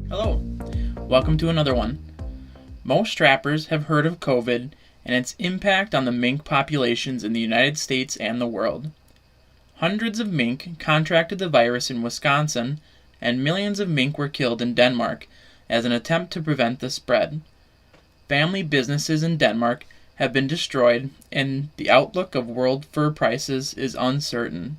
Hello, welcome to another one. Most trappers have heard of COVID and its impact on the mink populations in the United States and the world. Hundreds of mink contracted the virus in Wisconsin, and millions of mink were killed in Denmark as an attempt to prevent the spread. Family businesses in Denmark have been destroyed, and the outlook of world fur prices is uncertain.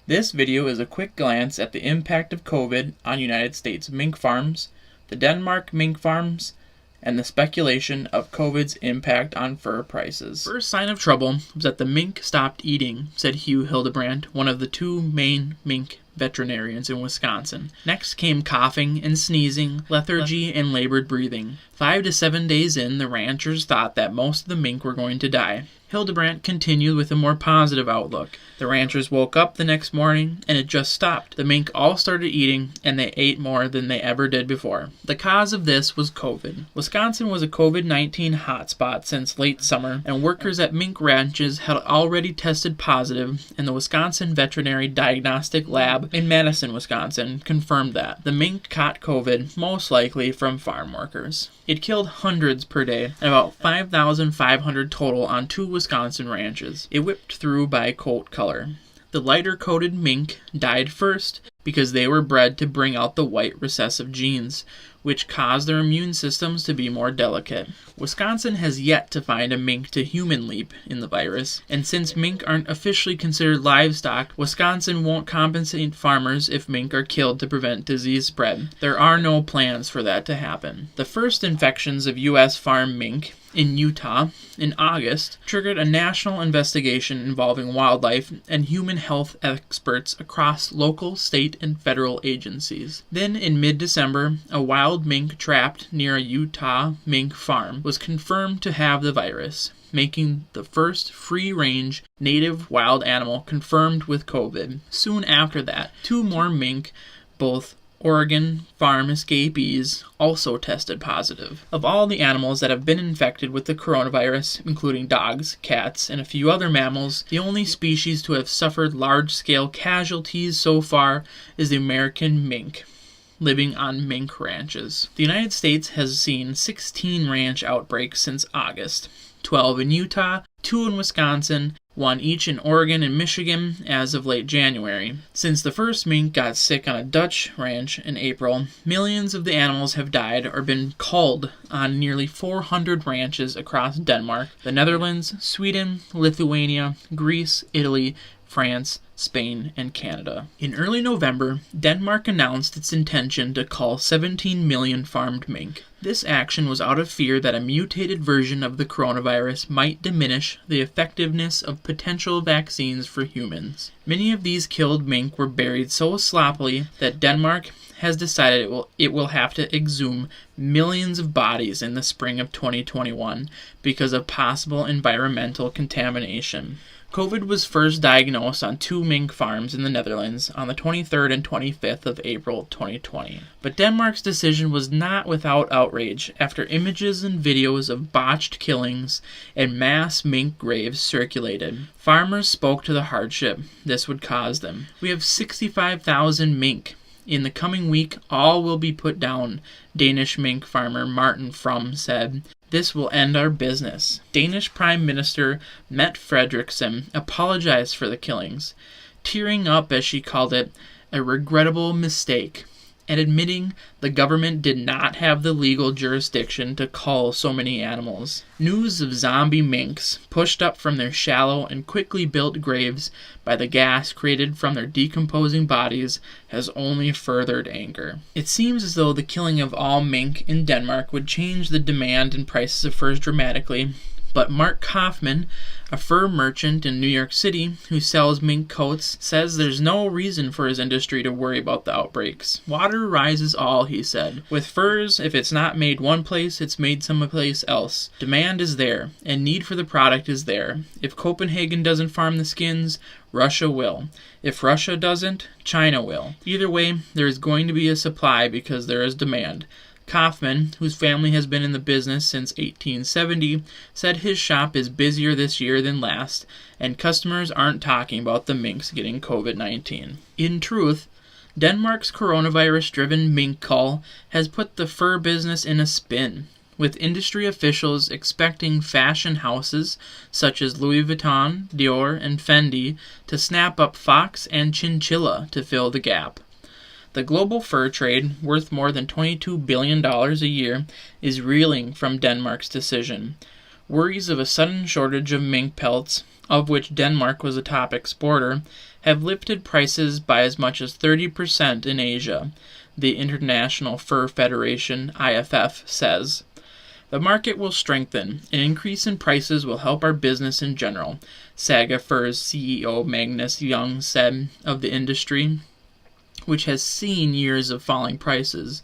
This video is a quick glance at the impact of COVID on United States mink farms, the Denmark mink farms, and the speculation of COVID's impact on fur prices. First sign of trouble was that the mink stopped eating, said Hugh Hildebrandt, one of the two main mink veterinarians in Wisconsin. Next came coughing and sneezing, lethargy, and labored breathing. 5 to 7 days in, the ranchers thought that most of the mink were going to die. Hildebrandt continued with a more positive outlook. The ranchers woke up the next morning, and it just stopped. The mink all started eating, and they ate more than they ever did before. The cause of this was COVID. Wisconsin was a COVID-19 hotspot since late summer, and workers at mink ranches had already tested positive, and the Wisconsin Veterinary Diagnostic Lab in Madison, Wisconsin, confirmed that. The mink caught COVID, most likely from farm workers. It killed hundreds per day, and about 5,500 total on 2 Wisconsin ranches. It whipped through by coat color. The lighter-coated mink died first because they were bred to bring out the white recessive genes, which cause their immune systems to be more delicate. Wisconsin has yet to find a mink-to-human leap in the virus, and since mink aren't officially considered livestock, Wisconsin won't compensate farmers if mink are killed to prevent disease spread. There are no plans for that to happen. The first infections of U.S. farm mink in Utah in August triggered a national investigation involving wildlife and human health experts across local, state, and federal agencies. Then in mid-December, a wild mink trapped near a Utah mink farm was confirmed to have the virus, making the first free-range native wild animal confirmed with COVID. Soon after that, 2 more mink, both Oregon farm escapees, also tested positive. Of all the animals that have been infected with the coronavirus, including dogs, cats, and a few other mammals, the only species to have suffered large-scale casualties so far is the American mink, living on mink ranches. The United States has seen 16 ranch outbreaks since August, 12 in Utah, 2 in Wisconsin, 1 each in Oregon and Michigan as of late January. Since the first mink got sick on a Dutch ranch in April, millions of the animals have died or been culled on nearly 400 ranches across Denmark, the Netherlands, Sweden, Lithuania, Greece, Italy, France, Spain, and Canada. In early November, Denmark announced its intention to cull 17 million farmed mink. This action was out of fear that a mutated version of the coronavirus might diminish the effectiveness of potential vaccines for humans. Many of these killed mink were buried so sloppily that Denmark has decided it will have to exhume millions of bodies in the spring of 2021 because of possible environmental contamination. COVID was first diagnosed on 2 mink farms in the Netherlands on the 23rd and 25th of April 2020. But Denmark's decision was not without outrage after images and videos of botched killings and mass mink graves circulated. Farmers spoke to the hardship this would cause them. "We have 65,000 mink. In the coming week, all will be put down," Danish mink farmer Martin From said. "This will end our business." Danish Prime Minister Mette Frederiksen apologized for the killings, tearing up as she called it a regrettable mistake, and admitting the government did not have the legal jurisdiction to cull so many animals. News of zombie minks pushed up from their shallow and quickly built graves by the gas created from their decomposing bodies has only furthered anger. It seems as though the killing of all mink in Denmark would change the demand and prices of furs dramatically, but Mark Kaufman, a fur merchant in New York City who sells mink coats, says there's no reason for his industry to worry about the outbreaks. "Water rises all," he said. "With furs, if it's not made one place, it's made someplace else. Demand is there, and need for the product is there. If Copenhagen doesn't farm the skins, Russia will. If Russia doesn't, China will. Either way, there is going to be a supply because there is demand." Kaufman, whose family has been in the business since 1870, said his shop is busier this year than last, and customers aren't talking about the minks getting COVID-19. In truth, Denmark's coronavirus-driven mink cull has put the fur business in a spin, with industry officials expecting fashion houses such as Louis Vuitton, Dior, and Fendi to snap up fox and chinchilla to fill the gap. The global fur trade, worth more than $22 billion a year, is reeling from Denmark's decision. Worries of a sudden shortage of mink pelts, of which Denmark was a top exporter, have lifted prices by as much as 30% in Asia, the International Fur Federation IFF says. The market will strengthen. An increase in prices will help our business in general, Saga Fur's CEO Magnus Young said of the industry, which has seen years of falling prices.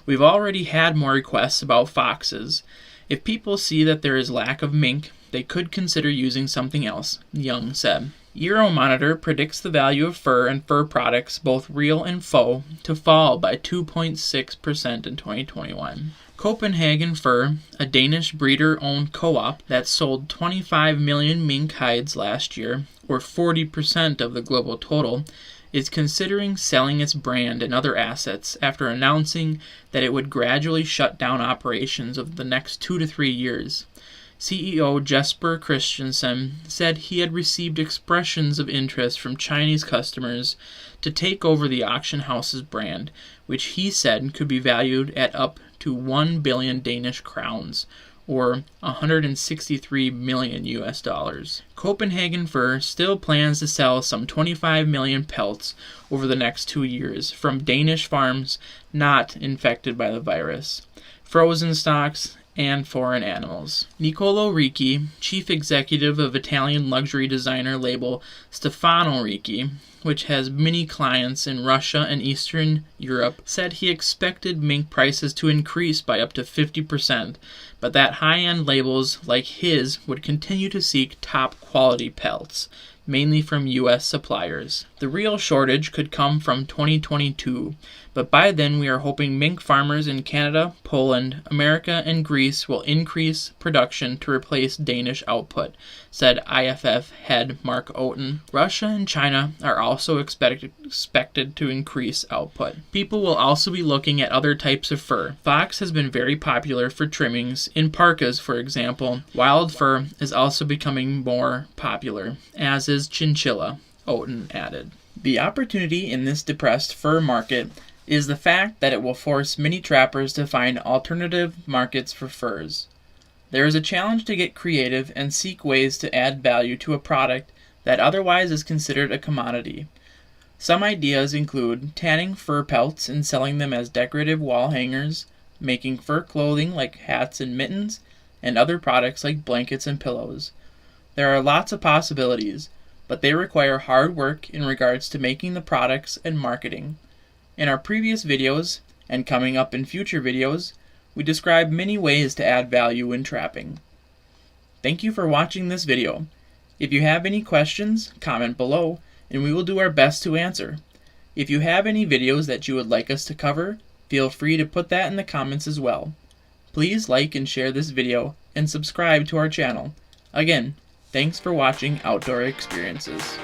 We've already had more requests about foxes. If people see that there is lack of mink, they could consider using something else, Young said. Euromonitor predicts the value of fur and fur products, both real and faux, to fall by 2.6% in 2021. Copenhagen Fur, a Danish breeder-owned co-op that sold 25 million mink hides last year, or 40% of the global total, is considering selling its brand and other assets after announcing that it would gradually shut down operations over the next 2 to 3 years. CEO Jesper Christensen said he had received expressions of interest from Chinese customers to take over the auction house's brand, which he said could be valued at up to 1 billion Danish crowns, or $163 million US. Copenhagen Fur still plans to sell some 25 million pelts over the next 2 years from Danish farms not infected by the virus, frozen stocks, and foreign animals. Niccolò Ricci, chief executive of Italian luxury designer label Stefano Ricci, which has many clients in Russia and Eastern Europe, said he expected mink prices to increase by up to 50%, but that high-end labels like his would continue to seek top-quality pelts, mainly from U.S. suppliers. The real shortage could come from 2022, but by then we are hoping mink farmers in Canada, Poland, America, and Greece will increase production to replace Danish output, said IFF head Mark Oten. Russia and China are also expected to increase output. People will also be looking at other types of fur. Fox has been very popular for trimmings, in parkas for example. Wild fur is also becoming more popular, as is chinchilla, Oten added. The opportunity in this depressed fur market is the fact that it will force many trappers to find alternative markets for furs. There is a challenge to get creative and seek ways to add value to a product that otherwise is considered a commodity. Some ideas include tanning fur pelts and selling them as decorative wall hangers, making fur clothing like hats and mittens, and other products like blankets and pillows. There are lots of possibilities, but they require hard work in regards to making the products and marketing. In our previous videos, and coming up in future videos, we describe many ways to add value in trapping. Thank you for watching this video. If you have any questions, comment below, and we will do our best to answer. If you have any videos that you would like us to cover, feel free to put that in the comments as well. Please like and share this video, and subscribe to our channel. Again, thanks for watching Outdoor Experiences.